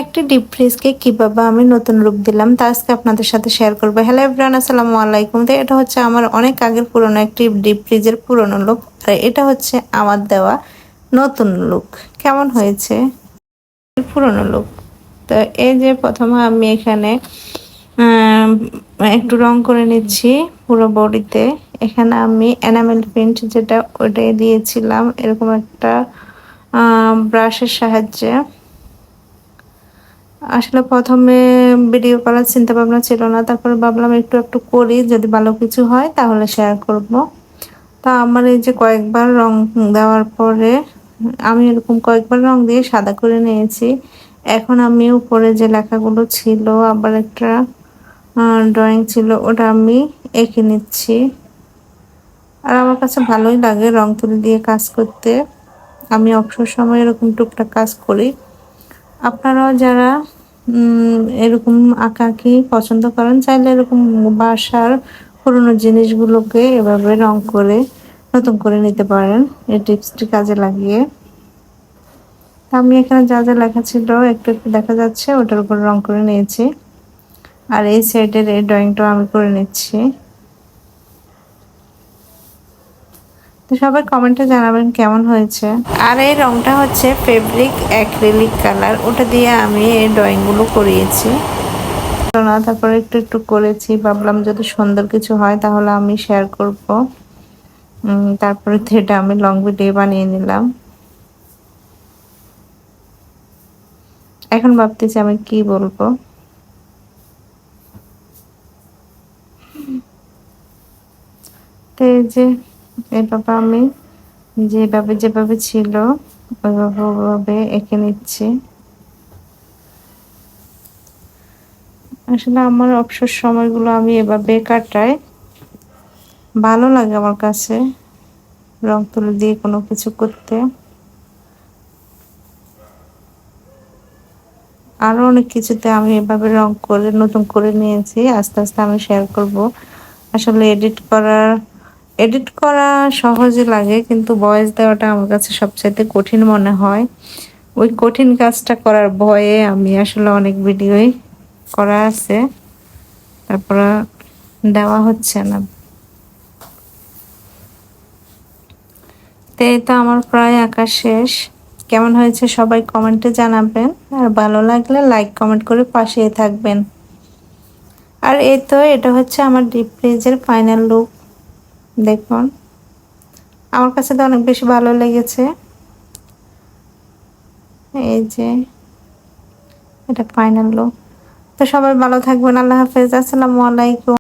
একটি ডিপ ফ্রিজকে কিভাবে আমি নতুন রূপ দিলাম তা আজকে আপনাদের সাথে শেয়ার করবো। হ্যালো এভরিওয়ান, আসসালামু আলাইকুম। তো এটা হচ্ছে আমার অনেক আগের পুরনো একটি ডিপ ফ্রিজের পুরনো লুক, আর এটা হচ্ছে আমার দেওয়া নতুন লুক। কেমন হয়েছে পুরনো লুক? তো এই যে প্রথমে আমি এখানে একটু রং করে নিচ্ছি পুরো বডিতে। এখানে আমি এনামেল পেন্ট যেটা ওটাই দিয়েছিলাম এরকম একটা ব্রাশের সাহায্যে। আসলে প্রথমে ভিডিও করার চিন্তা ভাবনা ছিল না, তারপরে ভাবলাম একটু একটু করি, যদি ভালো কিছু হয় তাহলে শেয়ার করব। তা আমার এই যে কয়েকবার রং দেওয়ার পরে আমি এরকম কয়েকবার রং দিয়ে সাদা করে নিয়েছি। এখন আমি উপরে যে লেখাগুলো ছিল, আবার একটা ড্রয়িং ছিল, ওটা আমি এঁকে নিচ্ছি। আর আমার কাছে ভালোই লাগে রং তুলি দিয়ে কাজ করতে। আমি অবসর সময় এরকম টুকটাক কাজ করি। আপনারাও যারা এরকম আঁকাআঁকি পছন্দ করেন, চাইলে এরকম বাসার পুরোনো জিনিসগুলোকে এভাবে রং করে নতুন করে নিতে পারেন এই টিপসটি কাজে লাগিয়ে। আমি এখানে যা যা লেখা ছিল একটু একটু দেখা যাচ্ছে, ওটার উপর রং করে নিয়েছি। আর এই সাইডের এই ড্রয়িংটাও আমি করে নিচ্ছি। তো সবাই কমেন্টে জানাবেন কেমন হয়েছে। আর এই রংটা হচ্ছে ফেব্রিক অ্যাক্রিলিক কালার, ওটা দিয়ে আমি এই ড্রয়িংগুলো করিয়েছি না। তারপরে একটু একটু করেছি, ভাবলাম যদি সুন্দর কিছু হয় তাহলে আমি শেয়ার করব। তারপরে এটা আমি লং ভিডিও বানিয়ে নিলাম। এখন ভাবতেছি আমি কি বলবো। তো এই যে এভাবে আমি যেভাবে যেভাবে ছিল ওইভাবে এঁকে নিচ্ছি। আসলে আমার অবসর সময়গুলো আমি এভাবে কাটাই, ভালো লাগে আমার কাছে রং তুলি দিয়ে কোনো কিছু করতে। আরো অনেক কিছুতে আমি এভাবে রং করে নতুন করে নিয়েছি, আস্তে আস্তে আমি শেয়ার করব। আসলে এডিট করা সহজে লাগে, কিন্তু ভয়েস দেওয়াটা আমার কাছে সবচাইতে কঠিন মনে হয়। ওই কঠিন কাজটা করার ভয়ে আমি আসলে অনেক ভিডিওই করা আছে, তারপরে দেওয়া হচ্ছে না। তো এই তো আমার প্রায় আঁকা শেষ। কেমন হয়েছে সবাই কমেন্টে জানাবেন, আর ভালো লাগলে লাইক কমেন্ট করে পাশেই থাকবেন। আর এই তো এটা হচ্ছে আমার ডিপ ফ্রিজের ফাইনাল লুক। দেখুন, আমার কাছে তো অনেক বেশি ভালো লেগেছে। এই যে এটা ফাইনাল লুক। তো সবাই ভালো থাকবেন, আল্লাহ হাফেজ, আসসালামু আলাইকুম।